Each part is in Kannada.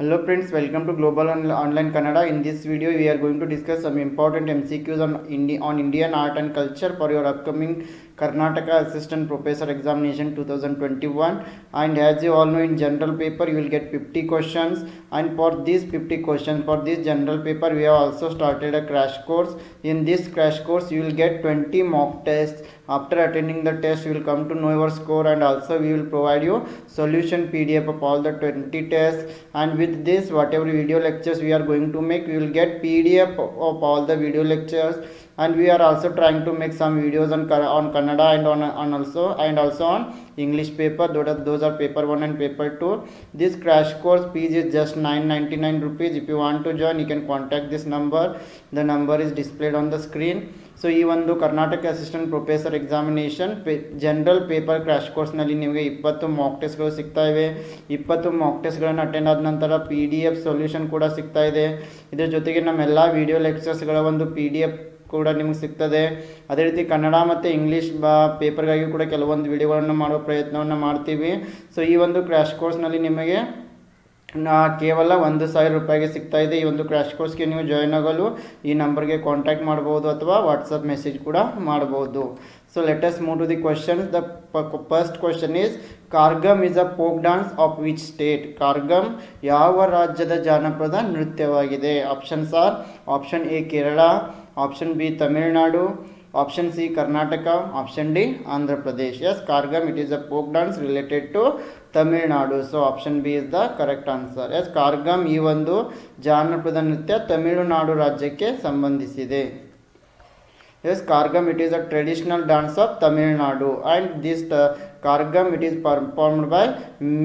Hello friends, welcome to Global Online Kannada. In this video, we are going to discuss some important MCQs on Indian art and culture for your upcoming Karnataka Assistant Professor Examination 2021. And as you all know, in general paper, you will get 50 questions. And for these 50 questions, for this general paper, we have also started a crash course. In this crash course, you will get 20 mock tests. After attending the test, you will come to know your score, and also we will provide you solution PDF of all the 20 tests. And with this, whatever video lectures we are going to make, we will get PDF of all the video lectures. And we are also trying to make some videos on Kannada and also on English paper. Those are paper 1 and paper 2. This crash course fees is just 999 rupees. If you want to join, you can contact this number. The number is displayed on the screen. So ಈ ಒಂದು Karnataka assistant professor examination general paper crash ಕೋರ್ಸ್ನಲ್ಲಿ ನಿಮಗೆ 20 ಮಾಕ್ ಟೆಸ್ಟ್ಗಳು ಸಿಗ್ತಾ ಇವೆ. 20 ಮಾಕ್ ಟೆಸ್ಟ್ಗಳನ್ನು ಅಟೆಂಡ್ ಆದ ನಂತರ PDF ಸೊಲ್ಯೂಷನ್ ಕೂಡ ಸಿಗ್ತಾ ಇದೆ. ಇದರ ಜೊತೆಗೆ ನಮ್ಮೆಲ್ಲ ವಿಡಿಯೋ ಲೆಕ್ಚರ್ಸ್ಗಳ ಒಂದು PDF ಕೂಡ ನಿಮಗೆ ಸಿಗ್ತದೆ. ಅದೇ ರೀತಿ ಕನ್ನಡ ಮತ್ತು ಇಂಗ್ಲೀಷ್ ಪೇಪರ್ಗಾಗಿ ಕೂಡ ಕೆಲವೊಂದು ವಿಡಿಯೋಗಳನ್ನು ಮಾಡುವ ಪ್ರಯತ್ನವನ್ನು ಮಾಡ್ತೀವಿ. ಸೊ ಈ ಒಂದು ಕ್ರ್ಯಾಶ್ ಕೋರ್ಸ್ನಲ್ಲಿ ನಿಮಗೆ ಕೇವಲ 1000 ರೂಪಾಯಿಗೆ ಸಿಗ್ತಾ ಇದೆ. ಈ ಒಂದು ಕ್ರ್ಯಾಶ್ ಕೋರ್ಸ್ಗೆ ನೀವು ಜಾಯ್ನ್ ಆಗಲು ಈ ನಂಬರ್ಗೆ ಕಾಂಟ್ಯಾಕ್ಟ್ ಮಾಡ್ಬೋದು ಅಥವಾ ವಾಟ್ಸಪ್ ಮೆಸೇಜ್ ಕೂಡ ಮಾಡ್ಬೋದು. So let us move to the questions. The first question is Karagam is a folk dance of which state? Karagam ಯಾವ ರಾಜ್ಯದ ಜಾನಪದ ನೃತ್ಯವಾಗಿದೆ? Options are: option A Kerala, option B Tamil Nadu, option C Karnataka, option D Andhra Pradesh. Yes, Kargam, it is a folk dance related to Tamil Nadu. So option B is the correct answer. Yes, Kargam ಈ ಒಂದು ಜಾನಪದ ನೃತ್ಯ ತಮಿಳುನಾಡು ರಾಜ್ಯಕ್ಕೆ ಸಂಬಂಧಿಸಿದೆ. Yes, Kargam, it is a traditional dance of Tamil Nadu, and this Kargam, it is performed by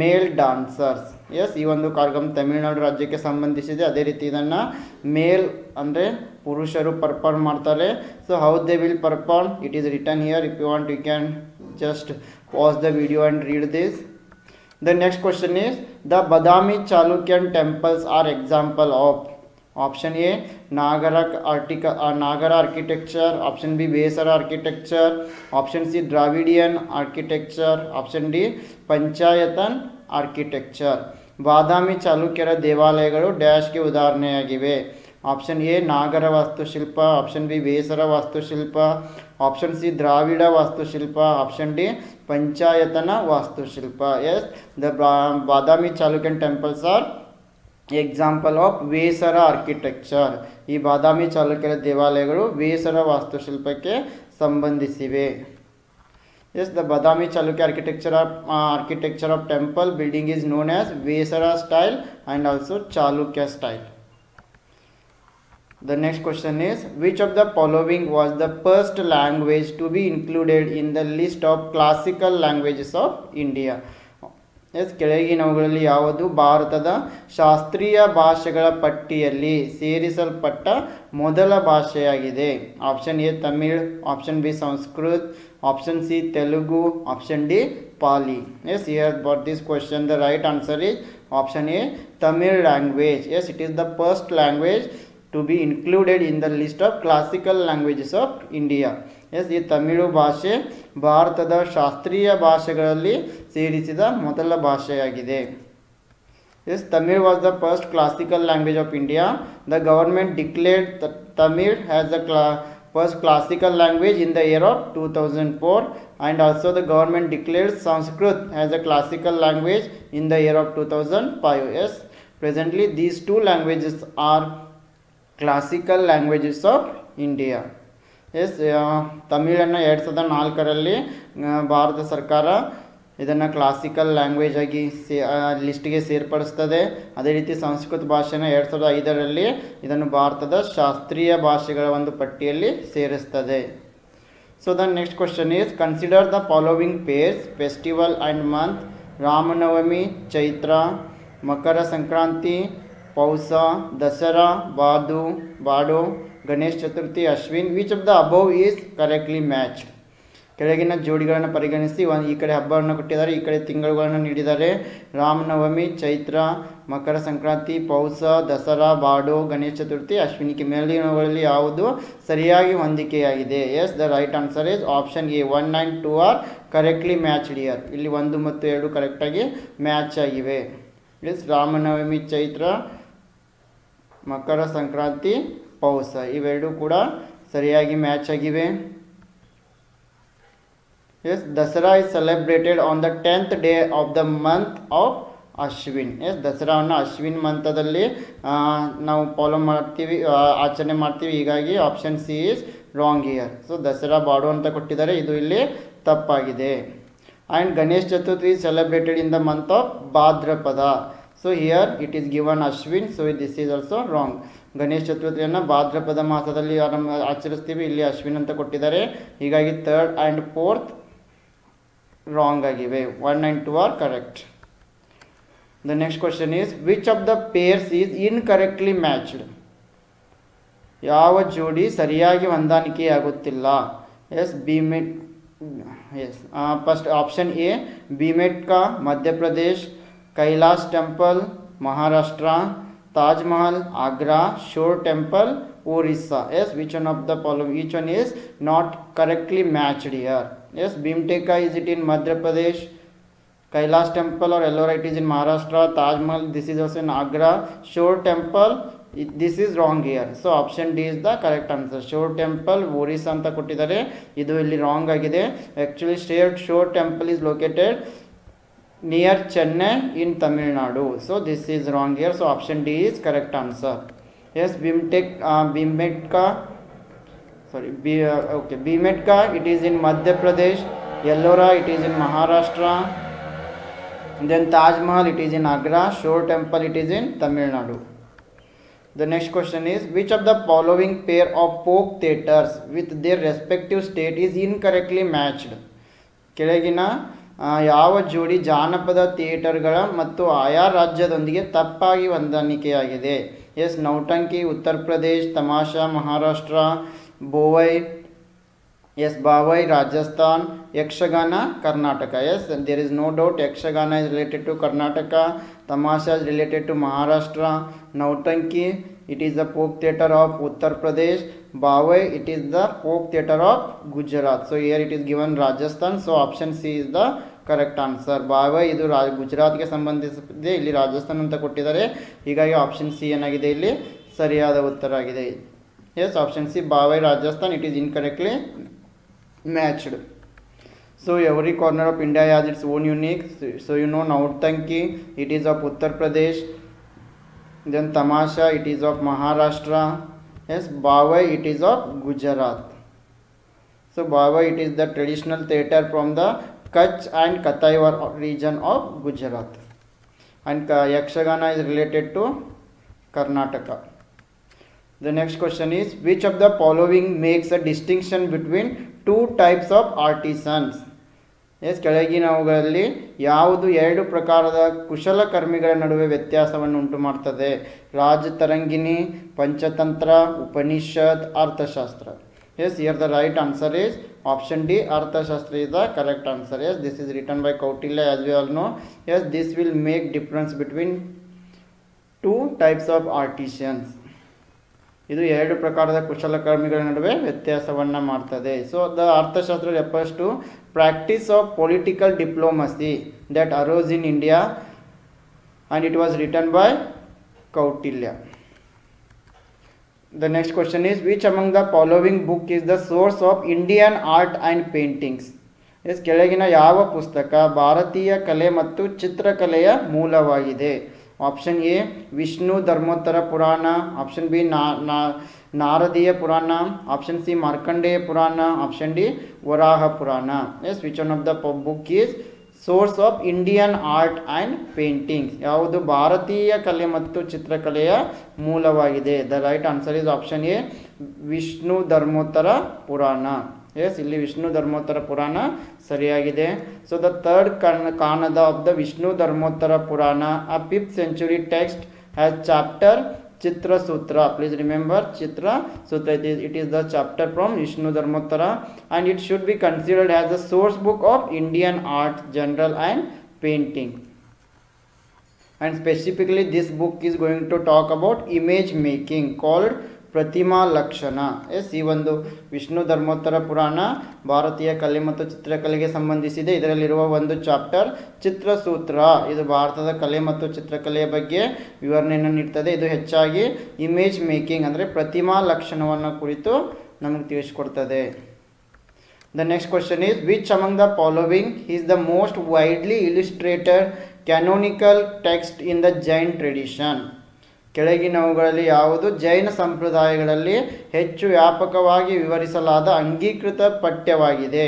male dancers. Yes, ಈ ಒಂದು ಕಾರ್ಗಮ್ ತಮಿಳುನಾಡು ರಾಜ್ಯಕ್ಕೆ ಸಂಬಂಧಿಸಿದೆ. ಅದೇ ರೀತಿ ಇದನ್ನು ಮೇಲ್ ಅಂದರೆ ಪುರುಷರು ಪರ್ಫಾರ್ಮ್ ಮಾಡ್ತಾರೆ. So how they will perform, it is written here. If you want, you can just pause the video and read this. The next question is the Badami Chalukyan temples are example of? Option A Nagara architecture, option B Besara architecture, option C Dravidian architecture, option D Panchayatan architecture. Badami ಚಾಲುಕ್ಯರ ದೇವಾಲಯಗಳು ಡ್ಯಾಶ್ಗೆ ಉದಾಹರಣೆಯಾಗಿವೆ. ಆಪ್ಷನ್ ಎ ನಾಗರ ವಾಸ್ತುಶಿಲ್ಪ, ಆಪ್ಷನ್ ಬಿ ಬೇಸರ ವಾಸ್ತುಶಿಲ್ಪ, ಆಪ್ಷನ್ ಸಿ ದ್ರಾವಿಡ ವಾಸ್ತುಶಿಲ್ಪ, ಆಪ್ಷನ್ ಡಿ ಪಂಚಾಯತನ ವಾಸ್ತುಶಿಲ್ಪ. Yes, the Badami Chalukyan temples are example of Besara architecture. ಈ ಬಾದಾಮಿ ಚಾಲುಕ್ಯರ ದೇವಾಲಯಗಳು ಬೇಸರ ವಾಸ್ತುಶಿಲ್ಪಕ್ಕೆ ಸಂಬಂಧಿಸಿವೆ. Yes, the Badami Chalukya architecture of temple building is known as Vesara style and also Chalukya style. The next question is, which of the following was the first language to be included in the list of classical languages of India? Yes, ಕೆಳಗಿನವುಗಳಲ್ಲಿ ಯಾವುದು ಭಾರತದ ಶಾಸ್ತ್ರೀಯ ಭಾಷೆಗಳ ಪಟ್ಟಿಯಲ್ಲಿ ಸೇರಿಸಲ್ಪಟ್ಟ ಮೊದಲ ಭಾಷೆಯಾಗಿದೆ? Option A Tamil, option B Sanskrit, option C Telugu, option D Pali. Yes, here for this question the right answer is option A Tamil language. Yes, it is the first language to be included in the list of classical languages of India. Yes, ಈ ತಮಿಳು ಭಾಷೆ ಭಾರತದ ಶಾಸ್ತ್ರೀಯ ಭಾಷೆಗಳಲ್ಲಿ ಸೇರಿಸಿದ ಮೊದಲ ಭಾಷೆಯಾಗಿದೆ. Yes, Tamil was the first classical language of India. The government declared Tamil as the first classical language in the year of 2004, and also the government declared Sanskrit as a classical language in the year of 2005. Yes, presently these two languages are classical languages of India. Yes, ತಮಿಳನ್ನು 2004ರಲ್ಲಿ ಭಾರತ ಸರ್ಕಾರ ಇದನ್ನು ಕ್ಲಾಸಿಕಲ್ ಲ್ಯಾಂಗ್ವೇಜ್ ಆಗಿ ಲಿಸ್ಟ್ಗೆ ಸೇರ್ಪಡಿಸ್ತದೆ. ಅದೇ ರೀತಿ ಸಂಸ್ಕೃತ ಭಾಷೆನ 2005ರಲ್ಲಿ ಇದನ್ನು ಭಾರತದ ಶಾಸ್ತ್ರೀಯ ಭಾಷೆಗಳ ಒಂದು ಪಟ್ಟಿಯಲ್ಲಿ ಸೇರಿಸ್ತದೆ. So the next question is, consider the following pairs festival and month: Ramanavami, Chaitra, Makara Sankranti, Pausha, Dasara, Bhado, Ganesh Chaturthi, Ashwin. Which of the above is correctly matched? ಕೆಳಗಿನ ಜೋಡಿಗಳನ್ನು ಪರಿಗಣಿಸಿ. ಈ ಕಡೆ ಹಬ್ಬವನ್ನು ಕೊಟ್ಟಿದ್ದಾರೆ, ಈ ಕಡೆ ತಿಂಗಳುಗಳನ್ನು ನೀಡಿದ್ದಾರೆ. ರಾಮನವಮಿ, ಚೈತ್ರ, ಮಕರ ಸಂಕ್ರಾಂತಿ, ಪೌಸ, ದಸರಾ, ಬಾಡೋ, ಗಣೇಶ್ ಚತುರ್ಥಿ, ಅಶ್ವಿನಿಗೆ ಮೇಲಿನವುಗಳಲ್ಲಿ ಯಾವುದು ಸರಿಯಾಗಿ ಹೊಂದಿಕೆಯಾಗಿದೆ? Yes, the right answer is option A 1 and 2 are correctly matched here. ಇಲ್ಲಿ 1 ಮತ್ತು 2 ಕರೆಕ್ಟಾಗಿ ಮ್ಯಾಚ್ ಆಗಿವೆ. ಎಸ್ ರಾಮನವಮಿ ಚೈತ್ರ, ಮಕರ ಸಂಕ್ರಾಂತಿ ಪೌಷ, ಇವೆರಡೂ ಕೂಡ ಸರಿಯಾಗಿ ಮ್ಯಾಚ್ ಆಗಿವೆ. Yes Dasara is celebrated on the 10th day of the month of Ashwin. Yes ದಸರಾವನ್ನು ಅಶ್ವಿನ್ ಮಂತದಲ್ಲಿ ನಾವು ಫಾಲೋ ಮಾಡ್ತೀವಿ, ಆಚರಣೆ ಮಾಡ್ತೀವಿ. ಹೀಗಾಗಿ option C is wrong here. So Dasara Bhado ಅಂತ ಕೊಟ್ಟಿದ್ದಾರೆ, ಇದು ಇಲ್ಲಿ ತಪ್ಪಾಗಿದೆ. And Ganesh Chaturthi is celebrated in the month of Bhadrapada. So here it is given Ashwin, so this is also wrong. Ganesh ಚತುರ್ಥಿಯನ್ನು ಭಾದ್ರಪದ ಮಾಸದಲ್ಲಿ ಆಚರಿಸ್ತೀವಿ, ಇಲ್ಲಿ ಅಶ್ವಿನ್ ಅಂತ ಕೊಟ್ಟಿದ್ದಾರೆ. ಹೀಗಾಗಿ 3rd and 4th ರಾಂಗ್ ಆಗಿವೆ. 1 and 2 are correct. The next question is which of the pairs is incorrectly matched. ಯಾವ ಜೋಡಿ ಸರಿಯಾಗಿ ಹೊಂದಾಣಿಕೆಯಾಗುತ್ತಿಲ್ಲ? ಎಸ್ ಬಿಮೆಟ್, yes first option A Bhimbetka Madhya Pradesh, Kailash temple Maharashtra, Taj Mahal Agra, shore temple Orissa. Yes which one of the following, each one is not correctly matched here. Yes, Bhimtekka is it in Madhya Pradesh, Kailash temple or Ellora it is in Maharashtra, Taj Mahal this is also in Agra, Shore temple this is wrong here. So option D is the correct answer. Shore temple Orissa anta kottidare, idu illi wrong agide. Actually Shore temple is located near Chennai in Tamil Nadu. So this is wrong here. So option D is correct answer. Yes, Bhimetka, Bhimetka it is in Madhya Pradesh, Ellora it is in Maharashtra, then Taj Mahal it is in Agra, Shore temple it is in Tamil Nadu. The next question is which of the following pair of folk theatres with their respective state is incorrectly matched. ಕೆಳಗಿನ ಯಾವ ಜೋಡಿ ಜಾನಪದ ಥಿಯೇಟರ್ಗಳ ಮತ್ತು ಆಯಾ ರಾಜ್ಯದೊಂದಿಗೆ ತಪ್ಪಾಗಿ ಹೊಂದಾಣಿಕೆಯಾಗಿದೆ? Yes Nautanki Uttar Pradesh, Tamasha Maharashtra, Bhavai yes Bhavai Rajasthan, Yakshagana Karnataka. Yes there is no doubt Yakshagana is related to Karnataka, Tamasha is related to Maharashtra, Nautanki it is the folk theatre of Uttar Pradesh, Bawai it is the folk theatre of Gujarat. So here it is given Rajasthan, so option C is the correct answer. Bawai ಇದು ಗುಜರಾತ್ಗೆ ಸಂಬಂಧಿಸಿದೆ, ಇಲ್ಲಿ ರಾಜಸ್ಥಾನ್ ಅಂತ ಕೊಟ್ಟಿದ್ದಾರೆ. ಹೀಗಾಗಿ ಆಪ್ಷನ್ ಸಿ ಏನಾಗಿದೆ ಇಲ್ಲಿ ಸರಿಯಾದ ಉತ್ತರ ಆಗಿದೆ. Yes option C Bhavai Rajasthan it is incorrectly matched. So every corner of India has its own unique. So you know Nautanki it is of Uttar Pradesh, then Tamasha it is of Maharashtra, yes Bawai it is of Gujarat. So Bawai it is the traditional theatre from the Kutch and Kathiawar region of Gujarat, and Yakshagana is related to Karnataka. The next question is which of the following makes a distinction between two types of artisans. Yes ಕೆಳಗಿನವುಗಳಲ್ಲಿ ಯಾವುದು ಎರಡು ಪ್ರಕಾರದ ಕುಶಲಕರ್ಮಿಗಳ ನಡುವೆ ವ್ಯತ್ಯಾಸವನ್ನು ಉಂಟು ಮಾಡ್ತದೆ? Rajatarangini, Panchatantra, Upanishad, Arthashastra. Yes here the right answer is option D, Arthashastra is the correct answer. Yes, this is written by Kautilya as we all know. Yes, this will make difference between two types of artisans. ಇದು ಎರಡು ಪ್ರಕಾರದ ಕುಶಲಕರ್ಮಿಗಳ ನಡುವೆ ವ್ಯತ್ಯಾಸವನ್ನು ಮಾಡ್ತದೆ. So the Arthashastra refers to practice of political diplomacy that arose in India and it was written by Kautilya. The next question is which among the following book is the source of Indian art and paintings. Yes ಕೆಳಗಿನ ಯಾವ ಪುಸ್ತಕ ಭಾರತೀಯ ಕಲೆ ಮತ್ತು ಚಿತ್ರಕಲೆಯ ಮೂಲವಾಗಿದೆ? ಆಪ್ಷನ್ ಎ ವಿಷ್ಣು ಧರ್ಮೋತ್ತರ ಪುರಾಣ, ಆಪ್ಷನ್ ಬಿ ನಾರದೀಯ ಪುರಾಣ, ಆಪ್ಷನ್ ಸಿ ಮಾರ್ಕಂಡೇಯ ಪುರಾಣ, option D Varaha Purana. Yes which one of the book is source of Indian art and paintings? ಯಾವುದು ಭಾರತೀಯ ಕಲೆ ಮತ್ತು ಚಿತ್ರಕಲೆಯ ಮೂಲವಾಗಿದೆ? The right answer is option A Vishnu Dharmottara Purana. Yes ಇಲ್ಲಿ ವಿಷ್ಣು ಧರ್ಮೋತ್ತರ ಪುರಾಣ ಸರಿಯಾಗಿದೆ. So the third khanda of the Vishnu Dharmottara Purana, a 5th century text has chapter Chitra Sutra. Please remember Chitra Sutra, it is the chapter from Vishnu Dharmottara and it should be considered as the source book of Indian art, general and painting. And specifically this book is going to talk about image making called ಪ್ರತಿಮಾ ಲಕ್ಷಣ. ಎಸ್, ಈ ಒಂದು ವಿಷ್ಣು ಧರ್ಮೋತ್ತರ ಪುರಾಣ ಭಾರತೀಯ ಕಲೆ ಮತ್ತು ಚಿತ್ರಕಲೆಗೆ ಸಂಬಂಧಿಸಿದೆ. ಇದರಲ್ಲಿರುವ ಒಂದು ಚಾಪ್ಟರ್ ಚಿತ್ರಸೂತ್ರ. ಇದು ಭಾರತದ ಕಲೆ ಮತ್ತು ಚಿತ್ರಕಲೆಯ ಬಗ್ಗೆ ವಿವರಣೆಯನ್ನು ನೀಡ್ತದೆ. ಇದು ಹೆಚ್ಚಾಗಿ ಇಮೇಜ್ ಮೇಕಿಂಗ್ ಅಂದರೆ ಪ್ರತಿಮಾ ಲಕ್ಷಣವನ್ನು ಕುರಿತು ನಮಗೆ ತಿಳಿಸಿಕೊಡ್ತದೆ. The next question is, which among the following is the most widely illustrated canonical text in the Jain tradition? ಕೆಳಗಿನವುಗಳಲ್ಲಿ ಯಾವುದು ಜೈನ ಸಂಪ್ರದಾಯಗಳಲ್ಲಿ ಹೆಚ್ಚು ವ್ಯಾಪಕವಾಗಿ ವಿವರಿಸಲಾದ ಅಂಗೀಕೃತ ಪಠ್ಯವಾಗಿದೆ?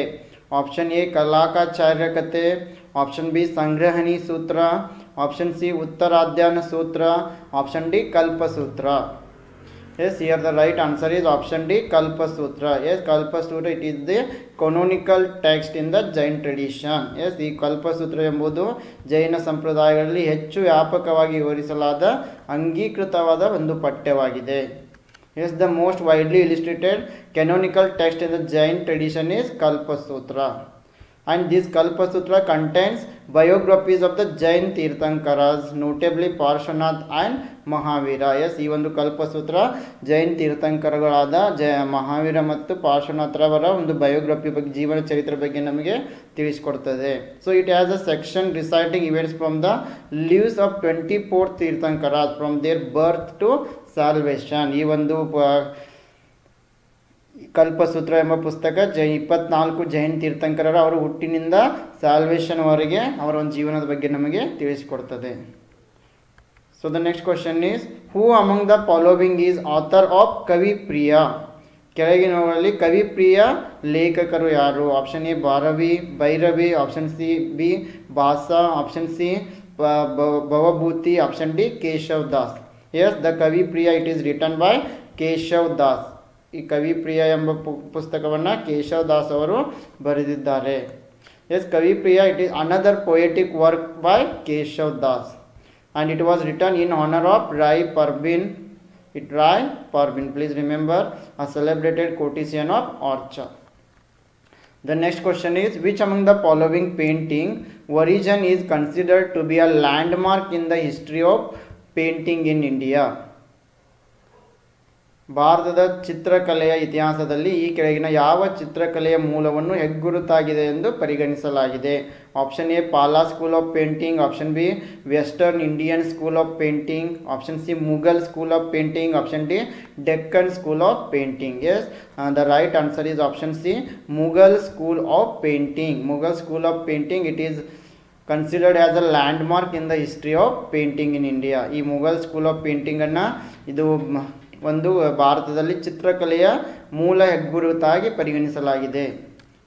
ಆಪ್ಷನ್ ಎ ಕಲಾಕಾಚಾರ್ಯ ಕಥೆ, ಆಪ್ಷನ್ ಬಿ ಸಂಗ್ರಹಣಿ ಸೂತ್ರ, option C Uttaradhyayana Sutra, option D Kalpasutra. Yes, here the right answer is option D, Kalpasutra. Yes, Kalpasutra, it is the canonical text in the Jain tradition. Yes, ಈ ಕಲ್ಪಸೂತ್ರ ಎಂಬುದು ಜೈನ ಸಂಪ್ರದಾಯಗಳಲ್ಲಿ ಹೆಚ್ಚು ವ್ಯಾಪಕವಾಗಿ ವಿವರಿಸಲಾದ ಅಂಗೀಕೃತವಾದ ಒಂದು ಪಠ್ಯವಾಗಿದೆ. Yes, the most widely illustrated canonical text in the Jain tradition is Kalpasutra. And this Kalpasutra contains biographies of the Jain Tirthankaras, notably Parshvanath and Mahavira. Yes, ಈ ಒಂದು ಕಲ್ಪಸೂತ್ರ ಜೈನ್ ತೀರ್ಥಂಕರಗಳಾದ ಮಹಾವೀರ ಮತ್ತು ಪಾರ್ಶ್ವನಾಥರವರ ಒಂದು ಬಯೋಗ್ರಫಿ ಬಗ್ಗೆ, ಜೀವನ ಚರಿತ್ರೆ ಬಗ್ಗೆ ನಮಗೆ ತಿಳಿಸಿಕೊಡ್ತದೆ. So it has a section reciting events from the lives of 24 Tirthankaras from their birth to salvation. ಈ ಒಂದು ಕಲ್ಪಸೂತ್ರ ಎಂಬ ಪುಸ್ತಕ 24 ಜೈನ್ ತೀರ್ಥಂಕರರ ಅವರ ಹುಟ್ಟಿನಿಂದ ಸಾಲ್ವೇಷನ್ವರೆಗೆ ಅವರ ಒಂದು ಜೀವನದ ಬಗ್ಗೆ ನಮಗೆ ತಿಳಿಸಿಕೊಡ್ತದೆ. So the next question is, who among the following is author of Kavipriya? ಕೆಳಗಿನವುಗಳಲ್ಲಿ ಕವಿಪ್ರಿಯ ಲೇಖಕರು ಯಾರು? Option A Bhairavi, option C B Bhasa, option C Bhavabhuti, option D Keshav Das. Yes, the Kavipriya it is written by Keshav Das. ಈ ಕವಿಪ್ರಿಯ ಎಂಬ ಪುಸ್ತಕವನ್ನು ಕೇಶವ್ ದಾಸ್ ಅವರು ಬರೆದಿದ್ದಾರೆ. Yes, Kavipriya it is another poetic work by Keshav Das and it was written in honor of Rai Parvin. Please remember, a celebrated courtesan of Orcha. The next question is, which among the following painting origin is considered to be a landmark in the history of painting in India? ಭಾರತದ ಚಿತ್ರಕಲೆಯ ಇತಿಹಾಸದಲ್ಲಿ ಈ ಕೆಳಗಿನ ಯಾವ ಚಿತ್ರಕಲೆಯ ಮೂಲವನ್ನು ಹೆಗ್ಗುರುತಾಗಿದೆ ಎಂದು ಪರಿಗಣಿಸಲಾಗಿದೆ? Option A Pala school of painting, option B western Indian school of painting, option C Mughal school of painting, option D Deccan school of painting. Yes, the right answer is option C Mughal school of painting. Mughal school of painting it is considered as a landmark in the history of painting in India. ಈ ಮುಘಲ್ ಸ್ಕೂಲ್ ಆಫ್ ಪೇಂಟಿಂಗನ್ನು ಇದು ಒಂದು ಭಾರತದಲ್ಲಿ ಚಿತ್ರಕಲೆಯ ಮೂಲ ಹೆಗ್ಗುರುತಾಗಿ ಪರಿಗಣಿಸಲಾಗಿದೆ.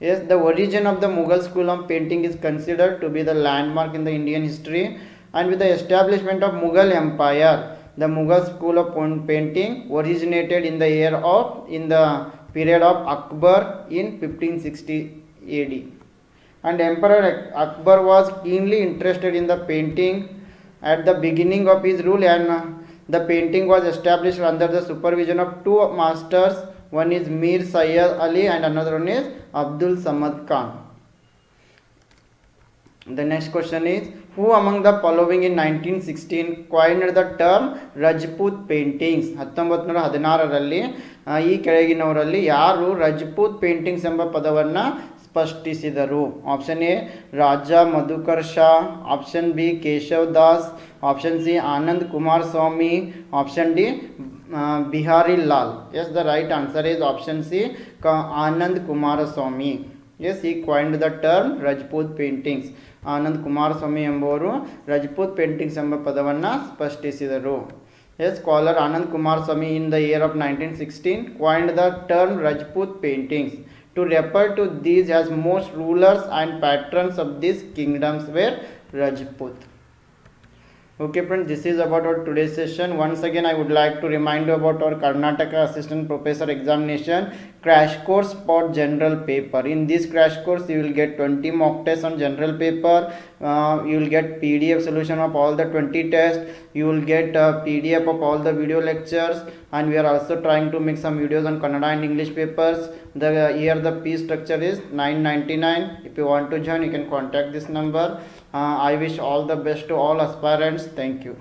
Yes, the origin of the Mughal school of painting is considered to be the landmark in the Indian history and with the establishment of Mughal empire, the Mughal school of painting originated in the period of Akbar in 1560 AD. And Emperor Akbar was keenly interested in the painting at the beginning of his rule, and the painting was established under the supervision of two masters. One is Mir Sayyid Ali and another one is Abdul Samad Khan. The next question is, who among the following in 1916 coined the term Rajput paintings? 1916ರಲ್ಲಿ ಈ ಕೆಳಗಿನವರಲ್ಲಿ ಯಾರು ರಜಪೂತ್ ಪೇಂಟಿಂಗ್ಸ್ ಎಂಬ ಪದವನ್ನು ಸ್ಪಷ್ಟಿಸಿದರು? Option A Raja Madhukar Shah, option B Keshav Das, option C Anand Kumar Swamy, option D Bihari Lal. Yes, the right answer is option C Anand Coomaraswamy. Yes, he coined the term Rajput paintings. Anand Coomaraswamy ಎಂಬುವರು ರಜಪೂತ್ ಪೇಂಟಿಂಗ್ಸ್ ಎಂಬ ಪದವನ್ನು ಸ್ಪಷ್ಟಿಸಿದರು. Yes, scholar Anand Coomaraswamy in the year of 1916 coined the term Rajput paintings to refer to these as most rulers and patrons of these kingdoms were Rajput. Okay friends, this is about our today's session. Once again I would like to remind you about our Karnataka Assistant Professor Examination crash course for general paper. In this crash course you will get 20 mock tests on general paper. You will get PDF solution of all the 20 tests. You will get a PDF of all the video lectures, and we are also trying to make some videos on Kannada and English papers. Here the fee structure is 999. If you want to join, you can contact this number. I wish all the best to all aspirants. Thank you.